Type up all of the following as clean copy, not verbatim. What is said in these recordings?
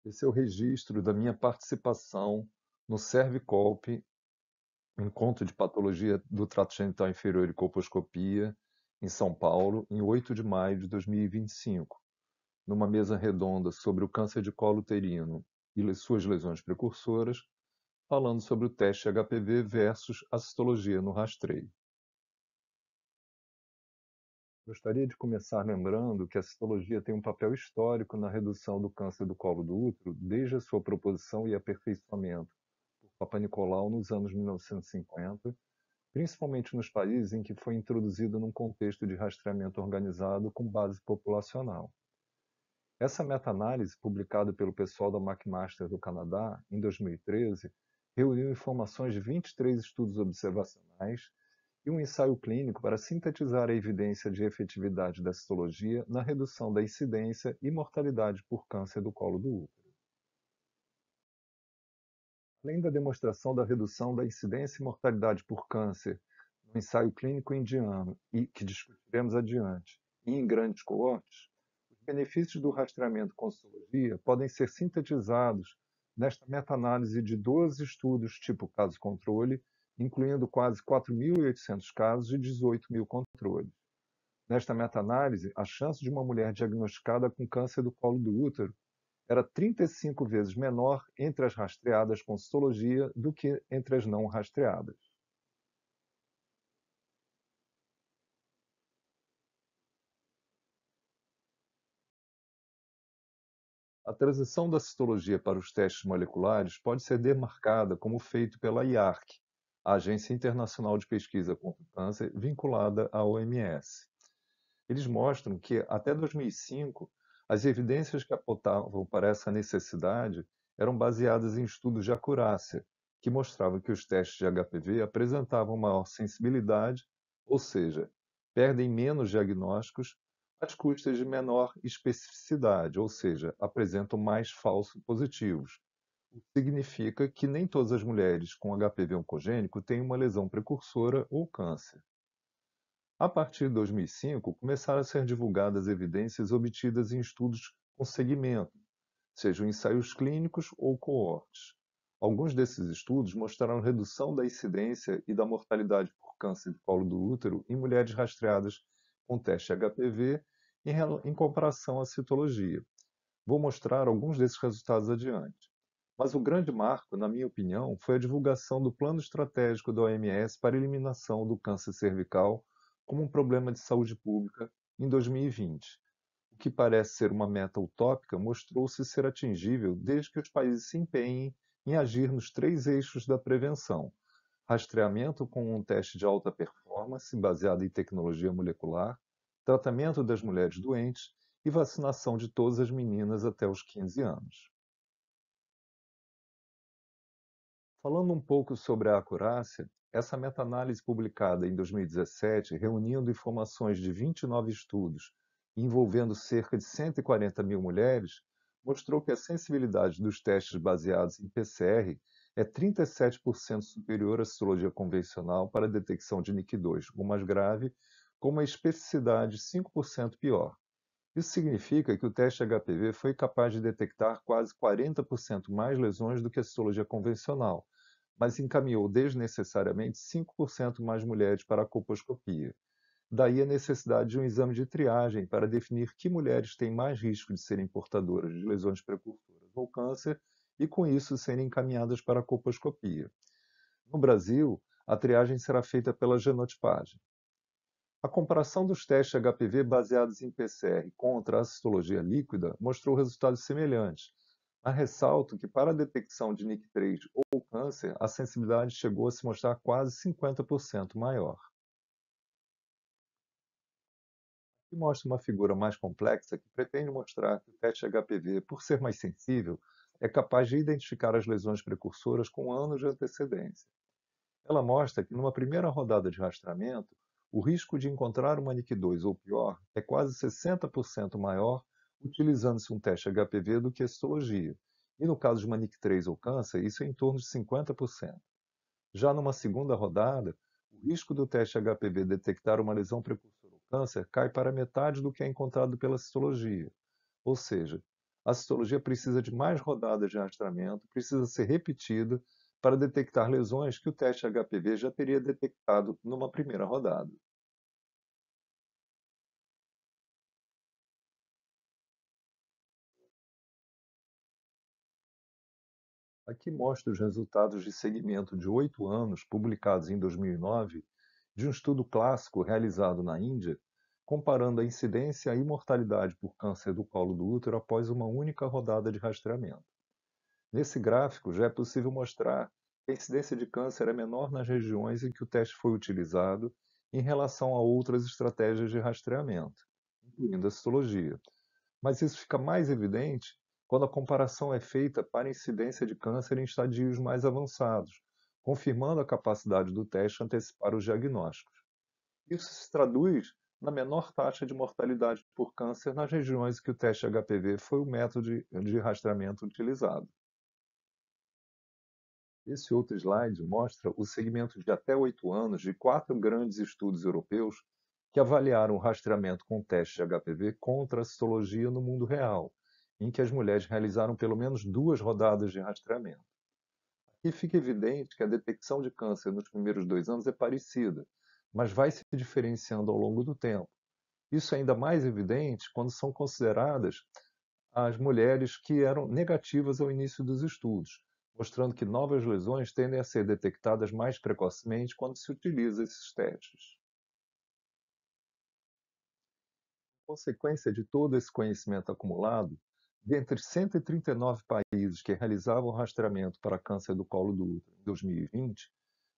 Esse é o registro da minha participação no Servicolp, encontro de patologia do trato genital inferior e colposcopia, em São Paulo, em 8 de maio de 2025, numa mesa redonda sobre o câncer de colo uterino e suas lesões precursoras, falando sobre o teste HPV versus a citologia no rastreio. Gostaria de começar lembrando que a citologia tem um papel histórico na redução do câncer do colo do útero desde a sua proposição e aperfeiçoamento por Papa Nicolau nos anos 1950, principalmente nos países em que foi introduzido num contexto de rastreamento organizado com base populacional. Essa meta-análise, publicada pelo pessoal da McMaster do Canadá em 2013, reuniu informações de 23 estudos observacionais e um ensaio clínico para sintetizar a evidência de efetividade da citologia na redução da incidência e mortalidade por câncer do colo do útero. Além da demonstração da redução da incidência e mortalidade por câncer no ensaio clínico indiano e que discutiremos adiante, e em grandes coortes, os benefícios do rastreamento com citologia podem ser sintetizados nesta meta-análise de 12 estudos tipo caso-controle, incluindo quase 4.800 casos e 18.000 controles. Nesta meta-análise, a chance de uma mulher diagnosticada com câncer do colo do útero era 35 vezes menor entre as rastreadas com citologia do que entre as não rastreadas. A transição da citologia para os testes moleculares pode ser demarcada como feito pela IARC, a Agência Internacional de Pesquisa contra o Câncer, vinculada à OMS. Eles mostram que, até 2005, as evidências que apontavam para essa necessidade eram baseadas em estudos de acurácia, que mostravam que os testes de HPV apresentavam maior sensibilidade, ou seja, perdem menos diagnósticos, às custas de menor especificidade, ou seja, apresentam mais falsos positivos. O que significa que nem todas as mulheres com HPV oncogênico têm uma lesão precursora ou câncer. A partir de 2005, começaram a ser divulgadas evidências obtidas em estudos com segmento, sejam ensaios clínicos ou coortes. Alguns desses estudos mostraram redução da incidência e da mortalidade por câncer de colo do útero em mulheres rastreadas com teste HPV em comparação à citologia. Vou mostrar alguns desses resultados adiante. Mas o grande marco, na minha opinião, foi a divulgação do Plano Estratégico da OMS para a eliminação do câncer cervical como um problema de saúde pública em 2020. O que parece ser uma meta utópica mostrou-se ser atingível desde que os países se empenhem em agir nos três eixos da prevenção: rastreamento com um teste de alta performance baseado em tecnologia molecular, tratamento das mulheres doentes e vacinação de todas as meninas até os 15 anos. Falando um pouco sobre a acurácia, essa meta-análise publicada em 2017, reunindo informações de 29 estudos envolvendo cerca de 140 mil mulheres, mostrou que a sensibilidade dos testes baseados em PCR é 37% superior à citologia convencional para a detecção de NIC2, o mais grave, com uma especificidade 5% pior. Isso significa que o teste HPV foi capaz de detectar quase 40% mais lesões do que a citologia convencional, mas encaminhou desnecessariamente 5% mais mulheres para a colposcopia. Daí a necessidade de um exame de triagem para definir que mulheres têm mais risco de serem portadoras de lesões precursoras ou câncer e, com isso, serem encaminhadas para a colposcopia. No Brasil, a triagem será feita pela genotipagem. A comparação dos testes HPV baseados em PCR contra a citologia líquida mostrou resultados semelhantes, mas ressalto que para a detecção de NIC3 ou câncer, a sensibilidade chegou a se mostrar quase 50% maior. Aqui mostra uma figura mais complexa que pretende mostrar que o teste HPV, por ser mais sensível, é capaz de identificar as lesões precursoras com anos de antecedência. Ela mostra que, numa primeira rodada de rastreamento, o risco de encontrar uma NIC2 ou pior é quase 60% maior utilizando-se um teste HPV do que a citologia. E no caso de uma NIC3 ou câncer, isso é em torno de 50%. Já numa segunda rodada, o risco do teste HPV detectar uma lesão precursora ou câncer cai para metade do que é encontrado pela citologia. Ou seja, a citologia precisa de mais rodadas de rastreamento, precisa ser repetida para detectar lesões que o teste HPV já teria detectado numa primeira rodada. Aqui mostra os resultados de segmento de 8 anos, publicados em 2009, de um estudo clássico realizado na Índia, comparando a incidência e a mortalidade por câncer do colo do útero após uma única rodada de rastreamento. Nesse gráfico, já é possível mostrar que a incidência de câncer é menor nas regiões em que o teste foi utilizado em relação a outras estratégias de rastreamento, incluindo a citologia. Mas isso fica mais evidente quando a comparação é feita para incidência de câncer em estadios mais avançados, confirmando a capacidade do teste antecipar os diagnósticos. Isso se traduz na menor taxa de mortalidade por câncer nas regiões que o teste HPV foi o método de rastreamento utilizado. Esse outro slide mostra o segmento de até 8 anos de 4 grandes estudos europeus que avaliaram o rastreamento com teste de HPV contra a citologia no mundo real, em que as mulheres realizaram pelo menos 2 rodadas de rastreamento. Aqui fica evidente que a detecção de câncer nos primeiros 2 anos é parecida, mas vai se diferenciando ao longo do tempo. Isso é ainda mais evidente quando são consideradas as mulheres que eram negativas ao início dos estudos, mostrando que novas lesões tendem a ser detectadas mais precocemente quando se utiliza esses testes. Consequência de todo esse conhecimento acumulado, dentre 139 países que realizavam rastreamento para câncer do colo do útero em 2020,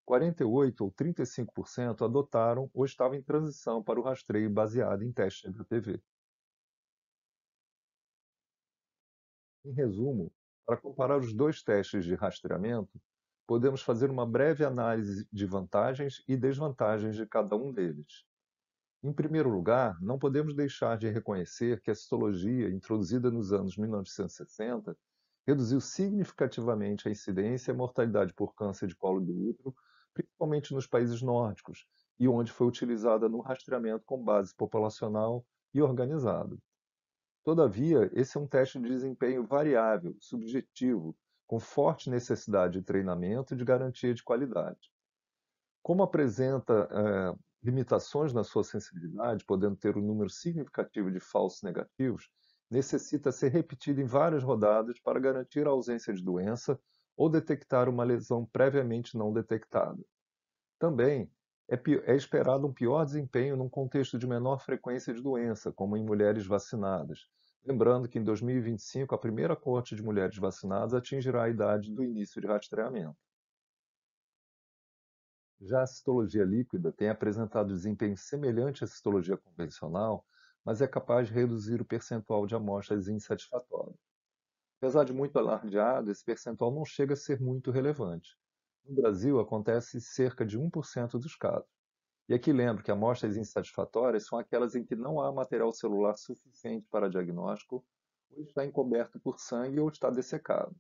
48 ou 35% adotaram ou estavam em transição para o rastreio baseado em teste de HPV. Em resumo, para comparar os dois testes de rastreamento, podemos fazer uma breve análise de vantagens e desvantagens de cada um deles. Em primeiro lugar, não podemos deixar de reconhecer que a citologia, introduzida nos anos 1960, reduziu significativamente a incidência e a mortalidade por câncer de colo do útero, principalmente nos países nórdicos, e onde foi utilizada no rastreamento com base populacional e organizado. Todavia, esse é um teste de desempenho variável, subjetivo, com forte necessidade de treinamento e de garantia de qualidade. Como apresenta limitações na sua sensibilidade, podendo ter um número significativo de falsos negativos, necessita ser repetido em várias rodadas para garantir a ausência de doença ou detectar uma lesão previamente não detectada. Também é esperado um pior desempenho num contexto de menor frequência de doença, como em mulheres vacinadas. Lembrando que em 2025 a primeira coorte de mulheres vacinadas atingirá a idade do início de rastreamento. Já a citologia líquida tem apresentado desempenho semelhante à citologia convencional, mas é capaz de reduzir o percentual de amostras insatisfatórias. Apesar de muito alardeado, esse percentual não chega a ser muito relevante. No Brasil, acontece cerca de 1% dos casos. E aqui lembro que amostras insatisfatórias são aquelas em que não há material celular suficiente para diagnóstico, ou está encoberto por sangue ou está dessecado.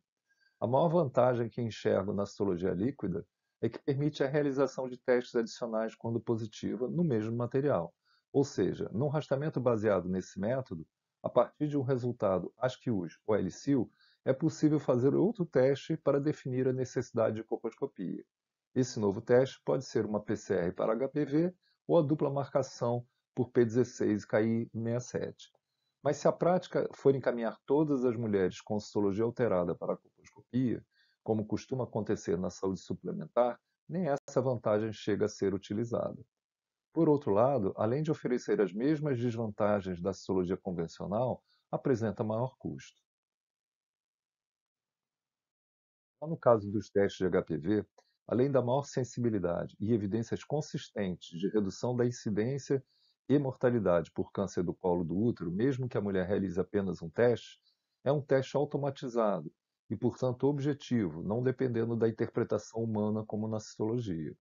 A maior vantagem que enxergo na citologia líquida é que permite a realização de testes adicionais quando positiva no mesmo material. Ou seja, num rastreamento baseado nesse método, a partir de um resultado ASCII-US ou LCIL, é possível fazer outro teste para definir a necessidade de colposcopia. Esse novo teste pode ser uma PCR para HPV ou a dupla marcação por P16 e KI67. Mas se a prática for encaminhar todas as mulheres com citologia alterada para a colposcopia, como costuma acontecer na saúde suplementar, nem essa vantagem chega a ser utilizada. Por outro lado, além de oferecer as mesmas desvantagens da citologia convencional, apresenta maior custo. Já no caso dos testes de HPV, além da maior sensibilidade e evidências consistentes de redução da incidência e mortalidade por câncer do colo do útero, mesmo que a mulher realize apenas um teste, é um teste automatizado e, portanto, objetivo, não dependendo da interpretação humana como na citologia.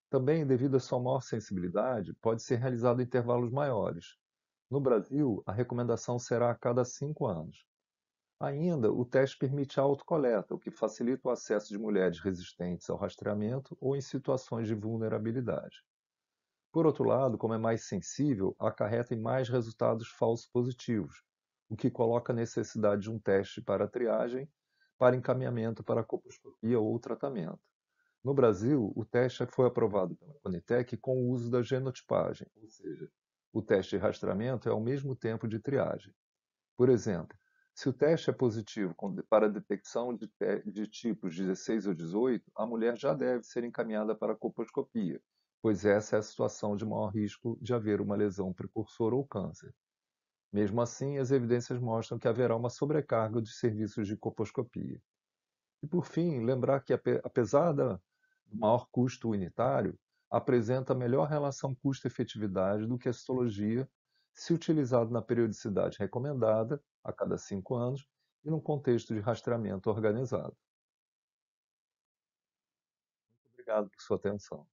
Também, devido à sua maior sensibilidade, pode ser realizado em intervalos maiores. No Brasil, a recomendação será a cada 5 anos. Ainda, o teste permite a autocoleta, o que facilita o acesso de mulheres resistentes ao rastreamento ou em situações de vulnerabilidade. Por outro lado, como é mais sensível, acarreta em mais resultados falsos positivos, o que coloca a necessidade de um teste para triagem para encaminhamento para colposcopia ou tratamento. No Brasil, o teste foi aprovado pela Conitec com o uso da genotipagem, ou seja, o teste de rastreamento é ao mesmo tempo de triagem. Por exemplo, se o teste é positivo para a detecção de tipos 16 ou 18, a mulher já deve ser encaminhada para a colposcopia, pois essa é a situação de maior risco de haver uma lesão precursora ou câncer. Mesmo assim, as evidências mostram que haverá uma sobrecarga de serviços de colposcopia. E, por fim, lembrar que, apesar do maior custo unitário, apresenta melhor relação custo-efetividade do que a citologia, se utilizado na periodicidade recomendada, a cada 5 anos, e num contexto de rastreamento organizado. Obrigado por sua atenção.